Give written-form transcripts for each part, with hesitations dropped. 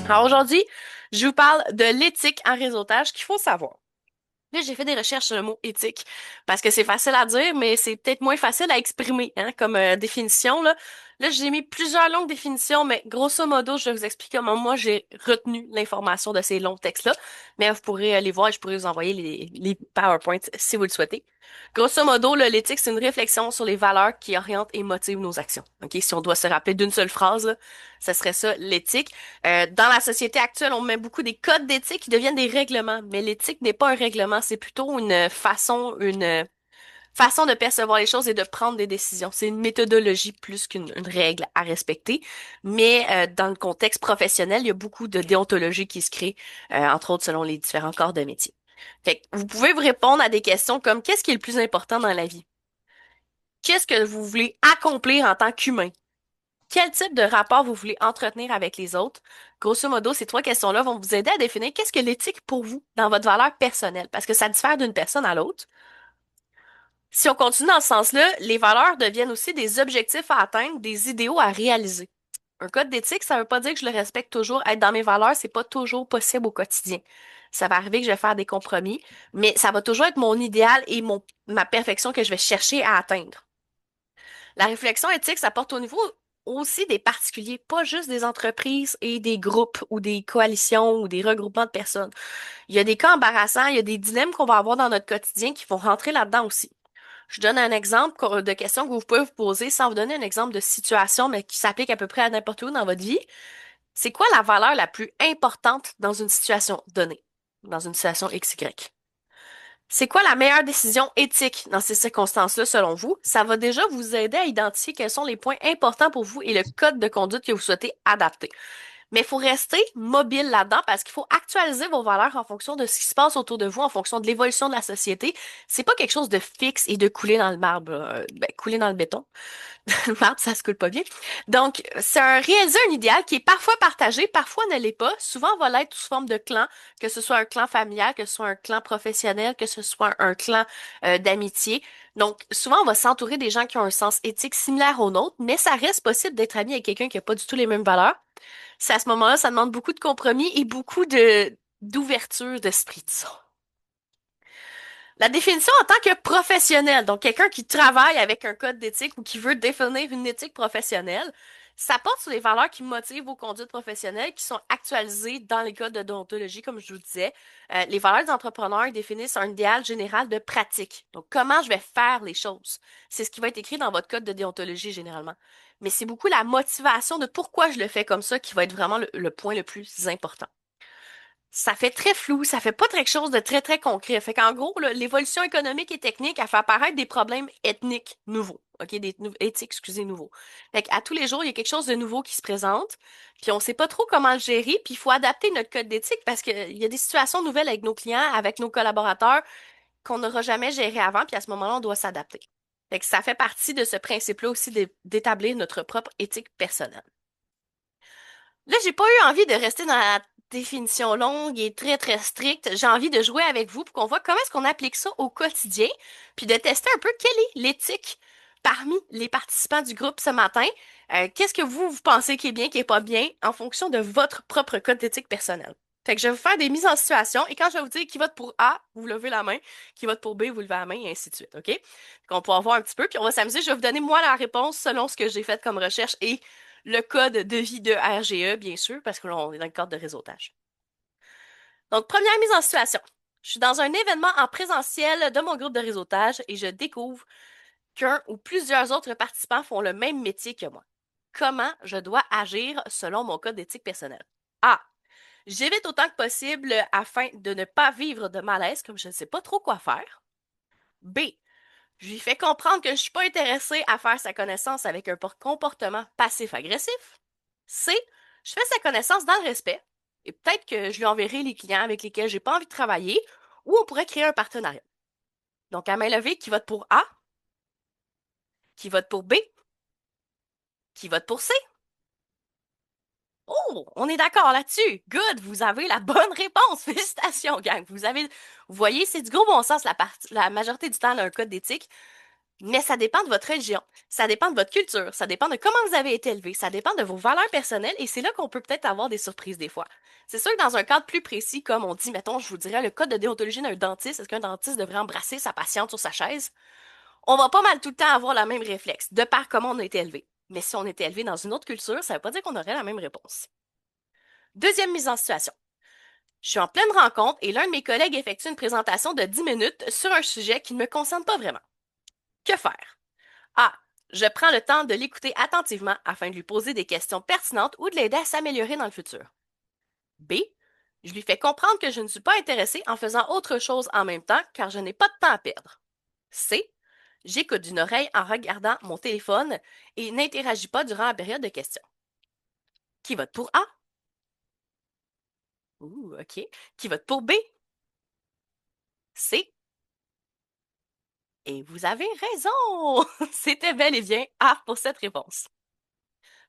Alors aujourd'hui, je vous parle de l'éthique en réseautage qu'il faut savoir. Là, j'ai fait des recherches sur le mot éthique parce que c'est facile à dire, mais c'est peut-être moins facile à exprimer hein, comme définition, là. Là, j'ai mis plusieurs longues définitions, mais grosso modo, je vais vous expliquer comment moi j'ai retenu l'information de ces longs textes-là. Mais vous pourrez les voir et je pourrais vous envoyer les PowerPoints si vous le souhaitez. Grosso modo, là, l'éthique, c'est une réflexion sur les valeurs qui orientent et motivent nos actions. OK? Si on doit se rappeler d'une seule phrase, là, ce serait ça, l'éthique. Dans la société actuelle, on met beaucoup des codes d'éthique qui deviennent des règlements, mais l'éthique n'est pas un règlement, c'est plutôt une façon de percevoir les choses et de prendre des décisions. C'est une méthodologie plus qu'une règle à respecter, mais dans le contexte professionnel, il y a beaucoup de déontologie qui se crée, entre autres selon les différents corps de métier. Fait que vous pouvez vous répondre à des questions comme qu'est-ce qui est le plus important dans la vie? Qu'est-ce que vous voulez accomplir en tant qu'humain? Quel type de rapport vous voulez entretenir avec les autres? Grosso modo, ces trois questions-là vont vous aider à définir qu'est-ce que l'éthique pour vous dans votre valeur personnelle, parce que ça diffère d'une personne à l'autre. Si on continue dans ce sens-là, les valeurs deviennent aussi des objectifs à atteindre, des idéaux à réaliser. Un code d'éthique, ça veut pas dire que je le respecte toujours. Être dans mes valeurs, c'est pas toujours possible au quotidien. Ça va arriver que je vais faire des compromis, mais ça va toujours être mon idéal et ma perfection que je vais chercher à atteindre. La réflexion éthique, ça porte au niveau aussi des particuliers, pas juste des entreprises et des groupes ou des coalitions ou des regroupements de personnes. Il y a des cas embarrassants, il y a des dilemmes qu'on va avoir dans notre quotidien qui vont rentrer là-dedans aussi. Je donne un exemple de questions que vous pouvez vous poser sans vous donner un exemple de situation, mais qui s'applique à peu près à n'importe où dans votre vie. C'est quoi la valeur la plus importante dans une situation donnée, dans une situation XY? C'est quoi la meilleure décision éthique dans ces circonstances-là, selon vous? Ça va déjà vous aider à identifier quels sont les points importants pour vous et le code de conduite que vous souhaitez adapter. Mais il faut rester mobile là-dedans parce qu'il faut actualiser vos valeurs en fonction de ce qui se passe autour de vous, en fonction de l'évolution de la société. C'est pas quelque chose de fixe et de couler dans le marbre, couler dans le béton. Le marbre, ça se coule pas bien. Donc, c'est réaliser un idéal qui est parfois partagé, parfois ne l'est pas. Souvent, on va l'être sous forme de clan, que ce soit un clan familial, que ce soit un clan professionnel, que ce soit un clan d'amitié. Donc, souvent, on va s'entourer des gens qui ont un sens éthique similaire au nôtre, mais ça reste possible d'être ami avec quelqu'un qui n'a pas du tout les mêmes valeurs. C'est à ce moment-là, ça demande beaucoup de compromis et beaucoup de d'ouverture d'esprit, disons. La définition en tant que professionnel, donc quelqu'un qui travaille avec un code d'éthique ou qui veut définir une éthique professionnelle, ça porte sur les valeurs qui motivent vos conduites professionnelles, qui sont actualisées dans les codes de déontologie, comme je vous le disais. Les valeurs des entrepreneurs définissent un idéal général de pratique. Donc, comment je vais faire les choses. C'est ce qui va être écrit dans votre code de déontologie généralement. Mais c'est beaucoup la motivation de pourquoi je le fais comme ça qui va être vraiment le point le plus important. Ça fait très flou, ça fait pas quelque chose de très très concret. Fait qu'en gros, là, l'évolution économique et technique, elle fait apparaître des problèmes ethniques nouveaux, ok, éthiques, excusez, nouveaux. Fait qu'à tous les jours, il y a quelque chose de nouveau qui se présente, puis on sait pas trop comment le gérer, puis il faut adapter notre code d'éthique parce qu'il y a des situations nouvelles avec nos clients, avec nos collaborateurs qu'on n'aura jamais géré avant, puis à ce moment-là, on doit s'adapter. Fait que ça fait partie de ce principe-là aussi d'établir notre propre éthique personnelle. Là, j'ai pas eu envie de rester dans la définition longue et très très stricte. J'ai envie de jouer avec vous pour qu'on voit comment est-ce qu'on applique ça au quotidien, puis de tester un peu quelle est l'éthique parmi les participants du groupe ce matin. Qu'est-ce que vous pensez qui est bien, qui est pas bien, en fonction de votre propre code d'éthique personnel. Fait que je vais vous faire des mises en situation et quand je vais vous dire qui vote pour A, vous levez la main, qui vote pour B, vous levez la main et ainsi de suite, OK? On pourra voir un petit peu, puis on va s'amuser. Je vais vous donner moi la réponse selon ce que j'ai fait comme recherche et le code de vie de RGE, bien sûr, parce que là, on est dans le cadre de réseautage. Donc, première mise en situation. Je suis dans un événement en présentiel de mon groupe de réseautage et je découvre qu'un ou plusieurs autres participants font le même métier que moi. Comment je dois agir selon mon code d'éthique personnelle? A. J'évite autant que possible afin de ne pas vivre de malaise comme je ne sais pas trop quoi faire. B. Je lui fais comprendre que je ne suis pas intéressée à faire sa connaissance avec un comportement passif-agressif. C. Je fais sa connaissance dans le respect. Et peut-être que je lui enverrai les clients avec lesquels j'ai pas envie de travailler ou on pourrait créer un partenariat. Donc, à main levée, qui vote pour A? Qui vote pour B? Qui vote pour C? Oh, on est d'accord là-dessus. Good, vous avez la bonne réponse. Félicitations, gang. Vous voyez, c'est du gros bon sens la majorité du temps, là, un code d'éthique. Mais ça dépend de votre religion, ça dépend de votre culture, ça dépend de comment vous avez été élevé, ça dépend de vos valeurs personnelles et c'est là qu'on peut peut-être avoir des surprises des fois. C'est sûr que dans un cadre plus précis, comme on dit, mettons, je vous dirais le code de déontologie d'un dentiste, est-ce qu'un dentiste devrait embrasser sa patiente sur sa chaise? On va pas mal tout le temps avoir le même réflexe, de par comment on a été élevé. Mais si on était élevé dans une autre culture, ça veut pas dire qu'on aurait la même réponse. Deuxième mise en situation. Je suis en pleine rencontre et l'un de mes collègues effectue une présentation de 10 minutes sur un sujet qui ne me concerne pas vraiment. Que faire? A. Je prends le temps de l'écouter attentivement afin de lui poser des questions pertinentes ou de l'aider à s'améliorer dans le futur. B. Je lui fais comprendre que je ne suis pas intéressée en faisant autre chose en même temps car je n'ai pas de temps à perdre. C. J'écoute d'une oreille en regardant mon téléphone et n'interagis pas durant la période de questions. Qui vote pour A? Ouh, OK. Qui vote pour B? C. Et vous avez raison! C'était bel et bien A pour cette réponse.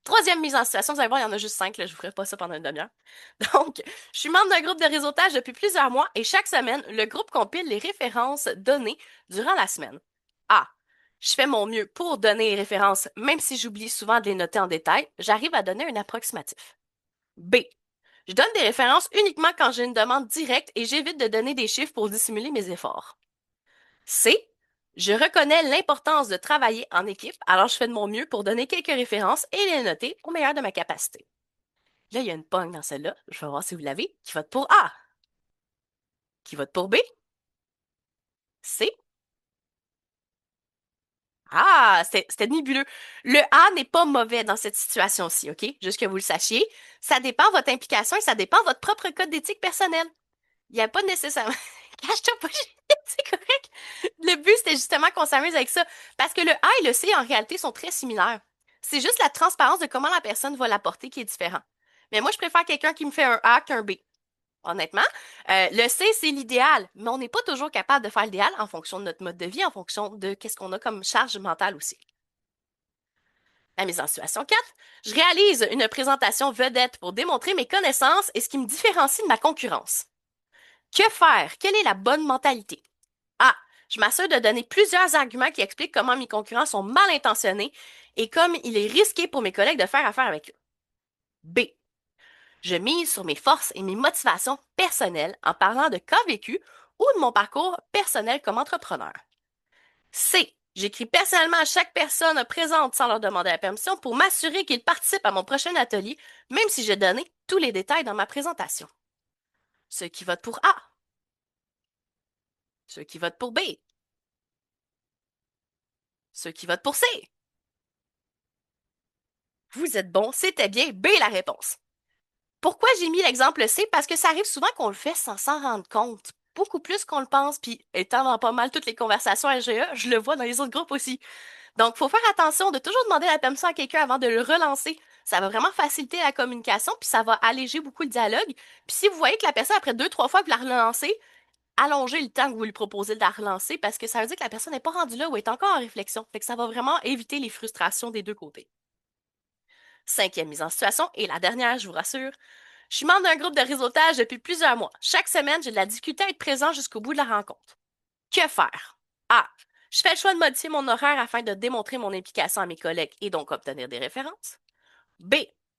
Troisième mise en situation, vous allez voir, il y en a juste 5, là, je vous ferai pas ça pendant une demi-heure. Donc, je suis membre d'un groupe de réseautage depuis plusieurs mois et chaque semaine, le groupe compile les références données durant la semaine. A. Je fais mon mieux pour donner les références, même si j'oublie souvent de les noter en détail, j'arrive à donner un approximatif. B. Je donne des références uniquement quand j'ai une demande directe et j'évite de donner des chiffres pour dissimuler mes efforts. C. Je reconnais l'importance de travailler en équipe, alors je fais de mon mieux pour donner quelques références et les noter au meilleur de ma capacité. Là, il y a une pogne dans celle-là. Je vais voir si vous l'avez. Qui vote pour A? Qui vote pour B? C? Ah, c'était nébuleux. Le A n'est pas mauvais dans cette situation-ci, OK? Juste que vous le sachiez. Ça dépend de votre implication et ça dépend de votre propre code d'éthique personnel. Il n'y a pas nécessairement... Cache-toi pas, c'est correct. Le but, c'était justement qu'on s'amuse avec ça. Parce que le A et le C, en réalité, sont très similaires. C'est juste la transparence de comment la personne va l'apporter qui est différent. Mais moi, je préfère quelqu'un qui me fait un A qu'un B. Honnêtement, le C, c'est l'idéal, mais on n'est pas toujours capable de faire l'idéal en fonction de notre mode de vie, en fonction de qu'est-ce qu'on a comme charge mentale aussi. La mise en situation 4, je réalise une présentation vedette pour démontrer mes connaissances et ce qui me différencie de ma concurrence. Que faire? Quelle est la bonne mentalité? A. Je m'assure de donner plusieurs arguments qui expliquent comment mes concurrents sont mal intentionnés et comme il est risqué pour mes collègues de faire affaire avec eux. B. Je mise sur mes forces et mes motivations personnelles en parlant de cas vécus ou de mon parcours personnel comme entrepreneur. C. J'écris personnellement à chaque personne présente sans leur demander la permission pour m'assurer qu'ils participent à mon prochain atelier, même si j'ai donné tous les détails dans ma présentation. Ceux qui votent pour A. Ceux qui votent pour B. Ceux qui votent pour C. Vous êtes bon, c'était bien B la réponse. Pourquoi j'ai mis l'exemple C? Parce que ça arrive souvent qu'on le fait sans s'en rendre compte. Beaucoup plus qu'on le pense, puis étant dans pas mal toutes les conversations LGE, je le vois dans les autres groupes aussi. Donc, faut faire attention de toujours demander la permission à quelqu'un avant de le relancer. Ça va vraiment faciliter la communication, puis ça va alléger beaucoup le dialogue. Puis si vous voyez que la personne, après deux, trois fois que vous la relancez, allongez le temps que vous lui proposez de la relancer parce que ça veut dire que la personne n'est pas rendue là ou est encore en réflexion. Fait que ça va vraiment éviter les frustrations des deux côtés. Cinquième mise en situation, et la dernière, je vous rassure. Je suis membre d'un groupe de réseautage depuis plusieurs mois. Chaque semaine, j'ai de la difficulté à être présent jusqu'au bout de la rencontre. Que faire? A. Je fais le choix de modifier mon horaire afin de démontrer mon implication à mes collègues et donc obtenir des références. B.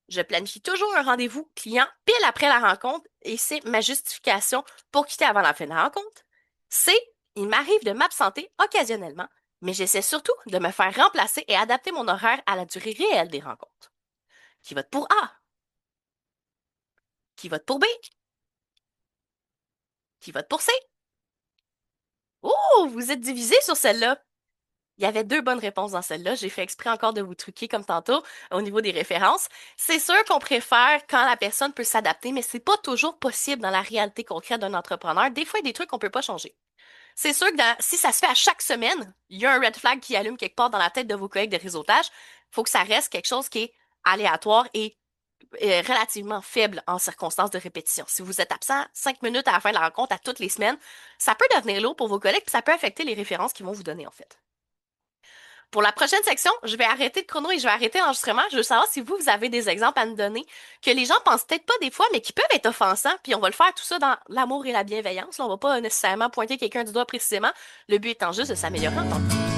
Je planifie toujours un rendez-vous client pile après la rencontre et c'est ma justification pour quitter avant la fin de la rencontre. C. Il m'arrive de m'absenter occasionnellement, mais j'essaie surtout de me faire remplacer et adapter mon horaire à la durée réelle des rencontres. Qui vote pour A? Qui vote pour B? Qui vote pour C? Oh, vous êtes divisés sur celle-là. Il y avait deux bonnes réponses dans celle-là. J'ai fait exprès encore de vous truquer comme tantôt au niveau des références. C'est sûr qu'on préfère quand la personne peut s'adapter, mais c'est pas toujours possible dans la réalité concrète d'un entrepreneur. Des fois, il y a des trucs qu'on peut pas changer. C'est sûr que si ça se fait à chaque semaine, il y a un red flag qui allume quelque part dans la tête de vos collègues de réseautage. Il faut que ça reste quelque chose qui est aléatoire et relativement faible en circonstances de répétition. Si vous êtes absent 5 minutes à la fin de la rencontre à toutes les semaines, ça peut devenir lourd pour vos collègues puis ça peut affecter les références qu'ils vont vous donner en fait. Pour la prochaine section, je vais arrêter le chrono et je vais arrêter l'enregistrement. Je veux savoir si vous avez des exemples à nous donner que les gens pensent peut-être pas des fois, mais qui peuvent être offensants. Puis on va le faire tout ça dans l'amour et la bienveillance. Là, on va pas nécessairement pointer quelqu'un du doigt précisément. Le but étant juste de s'améliorer en tant que